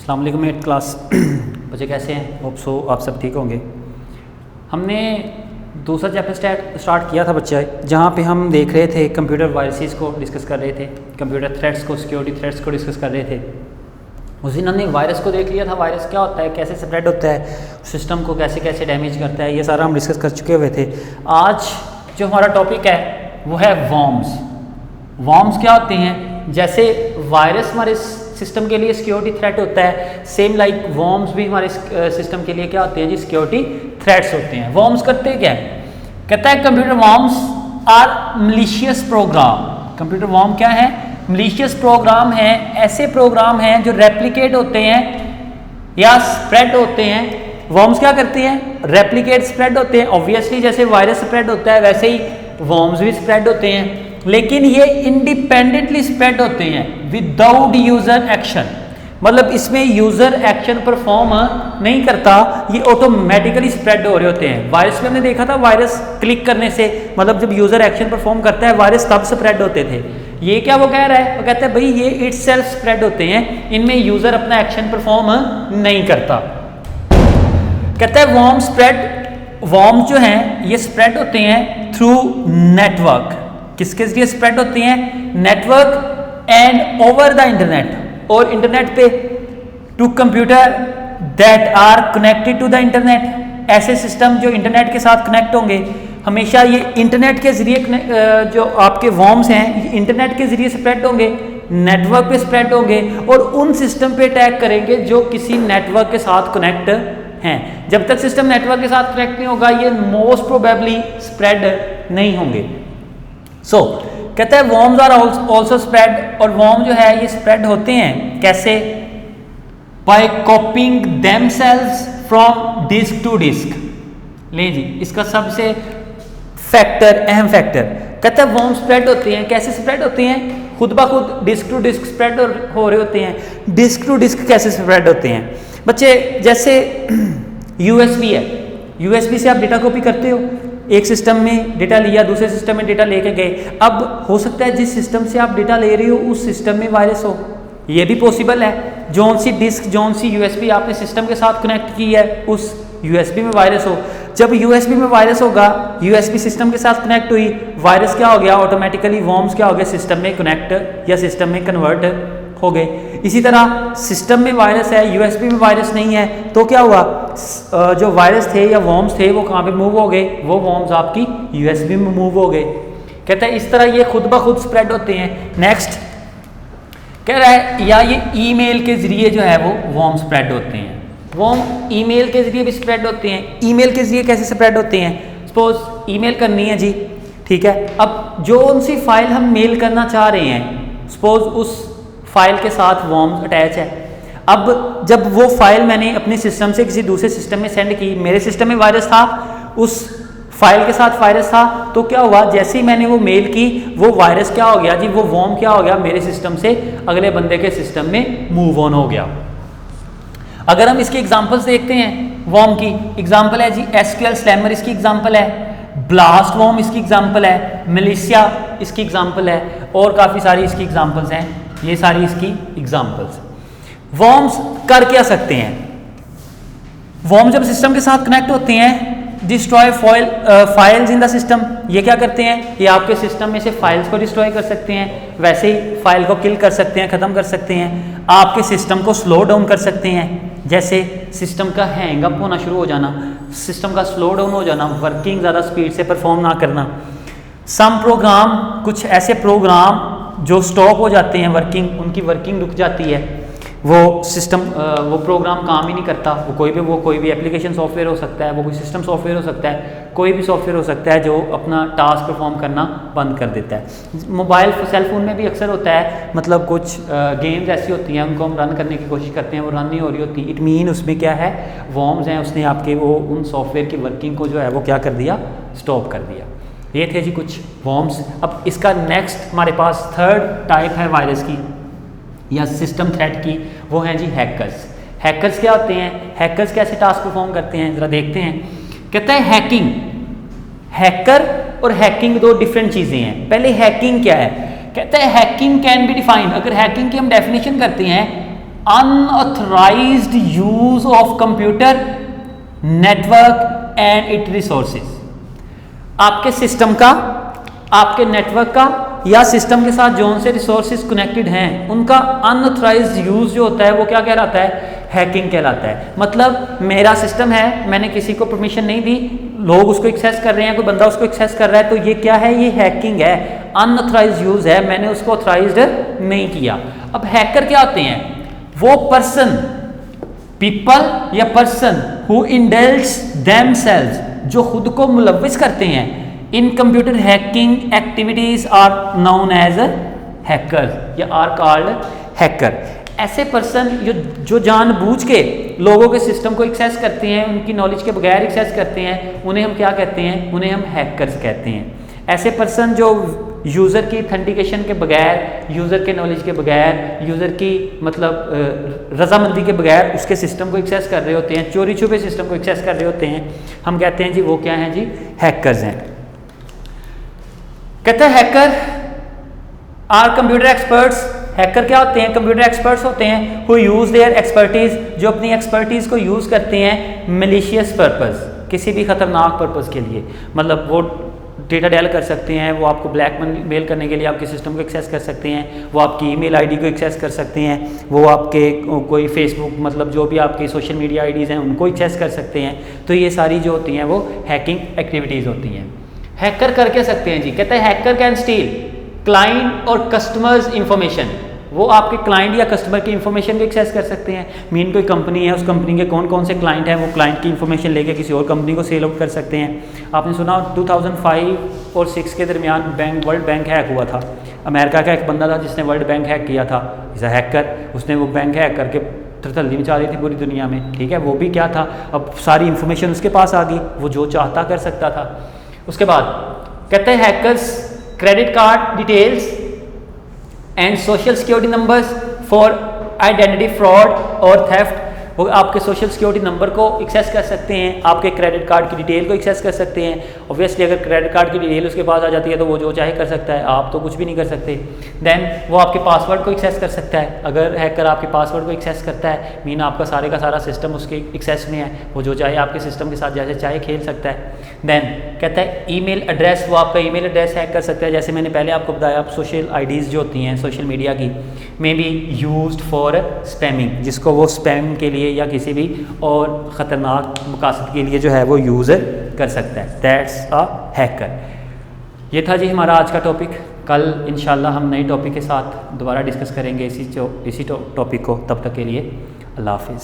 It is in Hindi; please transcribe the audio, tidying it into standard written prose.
अस्सलाम वालेकुम 8th क्लास बच्चे कैसे हैं? होप सो आप सब ठीक होंगे। हमने दूसरा चैप्टर स्टार्ट किया था बच्चे, जहाँ पे हम देख रहे थे कंप्यूटर वायरसेस को डिस्कस कर रहे थे, कंप्यूटर थ्रेट्स को, सिक्योरिटी थ्रेट्स को डिस्कस कर रहे थे। उस दिन हमने वायरस को देख लिया था, वायरस क्या होता है, कैसे स्प्रेड होता है, सिस्टम को कैसे कैसे डैमेज करता है, ये सारा हम डिस्कस कर चुके हुए थे। आज जो हमारा टॉपिक है वो है वॉर्म्स। वॉर्म्स क्या होते हैं? जैसे वायरस हमारे सिस्टम के लिए सिक्योरिटी थ्रेट होता है, सेम लाइक वॉर्म्स भी हमारे सिस्टम के लिए क्या होते हैं जी? सिक्योरिटी थ्रेट्स होते हैं। वॉर्म्स करते क्या है? कहता है computer worms are malicious program. Computer worm क्या है? मलिशियस प्रोग्राम है, ऐसे प्रोग्राम हैं जो रेप्लिकेट होते हैं या स्प्रेड होते हैं। वॉर्म्स क्या करते हैं? रेप्लिकेट, स्प्रेड होते हैं। ऑब्वियसली जैसे वायरस स्प्रेड होता है वैसे ही वॉर्म्स भी स्प्रेड होते हैं, लेकिन ये इंडिपेंडेंटली स्प्रेड होते हैं विदाउट यूजर एक्शन। मतलब इसमें यूजर एक्शन परफॉर्म नहीं करता, ये ऑटोमेटिकली स्प्रेड हो रहे होते हैं। वायरस में हमने देखा था, वायरस क्लिक करने से, मतलब जब यूजर एक्शन परफॉर्म करता है वायरस तब स्प्रेड होते थे। ये क्या वो कह रहा है? वो कहता है भाई ये इटसेल्फ स्प्रेड होते हैं, इनमें यूजर अपना एक्शन परफॉर्म नहीं करता। कहता है वॉर्म स्प्रेड, वॉर्म जो हैं ये स्प्रेड होते हैं थ्रू नेटवर्क। किसके जरिए स्प्रेड होती हैं? Network and over the internet, और इंटरनेट पे, to computer that are connected to the internet. ऐसे सिस्टम जो इंटरनेट के साथ कनेक्ट होंगे, हमेशा ये इंटरनेट के जरिए जो आपके वॉर्म्स हैं ये इंटरनेट के जरिए स्प्रेड होंगे, नेटवर्क पे स्प्रेड होंगे, और उन सिस्टम पे अटैक करेंगे जो किसी नेटवर्क के साथ कनेक्ट हैं। जब तक सिस्टम नेटवर्क के साथ कनेक्ट नहीं होगा ये मोस्ट प्रोबेबली स्प्रेड नहीं होंगे। सो कहता है वॉर्म्स आर ऑल्सो स्प्रेड, और वॉर्म जो है ये स्प्रेड होते हैं कैसे? By copying themselves from disk to disk. ले जी, इसका सबसे फैक्टर, अहम फैक्टर, कहता है वॉर्म स्प्रेड होते हैं। कैसे स्प्रेड होते हैं? खुद ब खुद डिस्क टू डिस्क स्प्रेड हो रहे होते हैं। डिस्क टू डिस्क कैसे स्प्रेड होते हैं बच्चे? जैसे यूएसबी है, यूएसबी से आप डेटा कॉपी करते हो, एक सिस्टम में डेटा लिया, दूसरे सिस्टम में डेटा लेके गए। अब हो सकता है जिस सिस्टम से आप डेटा ले रहे हो उस सिस्टम में वायरस हो, ये भी पॉसिबल है। जौन सी डिस्क, जौन सी यूएसबी आपने सिस्टम के साथ कनेक्ट की है उस यूएसबी में वायरस हो। जब यूएसबी में वायरस होगा, यूएसबी सिस्टम के साथ कनेक्ट हुई, वायरस क्या हो गया? ऑटोमेटिकली वॉर्म्स क्या हो गए? सिस्टम में कनेक्ट या सिस्टम में कन्वर्ट हो गए। इसी तरह सिस्टम में वायरस है, यूएसबी में वायरस नहीं है, तो क्या हुआ? जो वायरस थे या वॉर्म्स थे वो कहाँ पे मूव हो गए? वो वॉर्म्स आपकी यूएसबी में मूव हो गए। कहता है इस तरह ये खुद ब खुद स्प्रेड होते हैं। नेक्स्ट कह रहा है या ये ईमेल के जरिए जो है वो वॉर्म स्प्रेड होते हैं। वॉर्म ईमेल के जरिए भी स्प्रेड होते हैं। ईमेल के जरिए कैसे स्प्रेड होते हैं? सपोज ईमेल करनी है जी, ठीक है। अब जो उनसी फाइल हम मेल करना चाह रहे हैं, सपोज उस फाइल के साथ वॉर्म्स अटैच है। अब जब वो फाइल मैंने अपने सिस्टम से किसी दूसरे सिस्टम में सेंड की, मेरे सिस्टम में वायरस था, उस फाइल के साथ वायरस था, तो क्या हुआ? जैसे ही मैंने वो मेल की, वो वायरस क्या हो गया जी? वो वॉर्म क्या हो गया? मेरे सिस्टम से अगले बंदे के सिस्टम में मूव ऑन हो गया। अगर हम इसकी एग्जांपल्स देखते हैं, वॉर्म की एग्जांपल है जी एसक्यूएल स्लैमर, इसकी एग्जांपल है ब्लास्ट वॉर्म, इसकी एग्जांपल है मलेशिया, इसकी एग्जांपल है, और काफ़ी सारी इसकी एग्जांपल्स हैं। ये सारी इसकी एग्जांपल्स। वॉर्म्स कर क्या सकते हैं? वॉर्म जब सिस्टम के साथ कनेक्ट होते हैं, destroy files in the system. ये क्या करते हैं? ये आपके सिस्टम में से फाइल्स को डिस्ट्रॉय कर सकते हैं, वैसे ही फाइल को किल कर सकते हैं, ख़त्म कर सकते हैं। आपके सिस्टम को स्लो डाउन कर सकते हैं, जैसे सिस्टम का हैंग अप होना शुरू हो जाना, सिस्टम का स्लो डाउन हो जाना, वर्किंग ज़्यादा स्पीड से परफॉर्म ना करना। सम प्रोग्राम, कुछ ऐसे प्रोग्राम जो स्टॉप हो जाते हैं, वर्किंग, उनकी वर्किंग रुक जाती है, वो सिस्टम वो प्रोग्राम काम ही नहीं करता। वो कोई भी एप्लीकेशन सॉफ्टवेयर हो सकता है, वो कोई सिस्टम सॉफ्टवेयर हो सकता है, कोई भी सॉफ्टवेयर हो सकता है जो अपना टास्क परफॉर्म करना बंद कर देता है। मोबाइल सेल फोन में भी अक्सर होता है, मतलब कुछ गेम्स ऐसी होती हैं उनको हम रन करने की कोशिश करते हैं, वो रन नहीं हो रही होती। इट मीन उसमें क्या है? वॉर्म्स हैं, उसने आपके वो उन सॉफ्टवेयर की वर्किंग को जो है वो क्या कर दिया? स्टॉप कर दिया। ये थे जी कुछ वॉर्म्स। अब इसका नेक्स्ट हमारे पास थर्ड टाइप है वायरस की या सिस्टम थ्रेट की, वो हैं जी हैकर्स। हैकर्स क्या होते हैं? हैकर्स कैसे टास्क परफॉर्म करते हैं ज़रा देखते हैं। कहता है हैकिंग, हैकर और हैकिंग दो डिफरेंट चीज़ें हैं। पहले हैकिंग क्या है? कहता है हैकिंग कैन बी डिफाइंड। अगर हैकिंग की हम डेफिनेशन करते हैं, unauthorized use of computer network and it resources. आपके सिस्टम का, आपके नेटवर्क का या सिस्टम के साथ जो से रिसोर्सेज कनेक्टेड हैं उनका अनऑथराइज्ड यूज जो होता है वो क्या कहलाता है? हैकिंग कहलाता है। मतलब मेरा सिस्टम है, मैंने किसी को परमिशन नहीं दी, लोग उसको एक्सेस कर रहे हैं, कोई बंदा उसको एक्सेस कर रहा है, तो ये क्या है? ये हैकिंग है, अनऑथराइज्ड यूज है, मैंने उसको ऑथराइज्ड नहीं किया। अब हैकर क्या होते हैं? वो पर्सन, पीपल या पर्सन हु इंडल्ज देमसेल्व्स, जो खुद को मुलव्विस करते हैं in computer hacking activities are known as hacker या आर कॉल्ड हैकर। ऐसे पर्सन जो जानबूझ के लोगों के सिस्टम को एक्सेस करते हैं, उनकी नॉलेज के बगैर एक्सेस करते हैं, उन्हें हम क्या कहते हैं? उन्हें हम हैकर्स कहते हैं। ऐसे पर्सन जो यूज़र की ऑथेंटिकेशन के बगैर, यूज़र के नॉलेज के बगैर, यूज़र की मतलब रजामंदी के बगैर उसके सिस्टम को एक्सेस कर रहे होते हैं, चोरी छुपे सिस्टम को एक्सेस कर रहे होते हैं, हम कहते हैं जी वो क्या हैं? जी हैकर्स हैं। कहते हैं hacker are computer experts. Hacker क्या होते हैं? कंप्यूटर एक्सपर्ट्स होते हैं हु यूज़ देयर एक्सपर्टीज, जो अपनी एक्सपर्टीज को यूज़ करते हैं मैलिशियस पर्पस, किसी भी खतरनाक पर्पस के लिए। मतलब वो डेटा डेल कर सकते हैं, वो आपको ब्लैकमेल करने के लिए आपके सिस्टम को एक्सेस कर सकते हैं, वो आपकी ईमेल आईडी को एक्सेस कर सकते हैं, वो आपके कोई फेसबुक मतलब जो भी आपकी सोशल मीडिया आईडीज़ हैं उनको एक्सेस कर सकते हैं। तो ये सारी जो होती हैं वो हैकिंग एक्टिविटीज़ होती हैं। हैकर कर क्या सकते हैं जी? कहते हैं हैकर कैन स्टील क्लाइंट और कस्टमर्स इंफॉर्मेशन। वो आपके क्लाइंट या कस्टमर की इंफॉर्मेशन भी एक्सेस कर सकते हैं। मीन कोई कंपनी है, उस कंपनी के कौन कौन से क्लाइंट हैं, वो क्लाइंट की इंफॉर्मेशन लेके किसी और कंपनी को सेल आउट कर सकते हैं। आपने सुना 2005 और 6 के दरमियान वर्ल्ड बैंक हैक हुआ था। अमेरिका का एक बंदा था जिसने वर्ल्ड बैंक हैक किया था, इज़ अ हैकर। उसने वो बैंक हैक करके तरतल्ली मचा दी थी पूरी दुनिया में, ठीक है। वो भी क्या था, अब सारी इंफॉर्मेशन उसके पास आ गई, वो जो चाहता कर सकता था। उसके बाद कहते हैं hackers credit card details and social security numbers for identity fraud और थेफ्ट। वो आपके सोशल सिक्योरिटी नंबर को एक्सेस कर सकते हैं, आपके क्रेडिट कार्ड की डिटेल को एक्सेस कर सकते हैं। ऑब्वियसली अगर क्रेडिट कार्ड की डिटेल उसके पास आ जाती है तो वो जो चाहे कर सकता है, आप तो कुछ भी नहीं कर सकते। देन वो आपके पासवर्ड को एक्सेस कर सकता है। अगर हैकर आपके पासवर्ड को एक्सेस करता है, मीन आपका सारे का सारा सिस्टम उसके एक्सेस में है, वो जो चाहे आपके सिस्टम के साथ जैसे चाहे खेल सकता है। देन कहता है ईमेल एड्रेस, वो आपका ईमेल एड्रेस हैक कर सकता है। जैसे मैंने पहले आपको बताया, आप सोशल आईडीज़ जो होती हैं सोशल मीडिया की, may be used for spamming, जिसको वो स्पैम के लिए या किसी भी और ख़तरनाक मकासद के लिए जो है वो यूज़ कर सकता है। That's a hacker. ये था जी हमारा आज का टॉपिक। कल इंशाल्लाह हम नए टॉपिक के साथ दोबारा डिस्कस करेंगे इसी टॉपिक को। तब तक के लिए अल्लाह हाफिज़।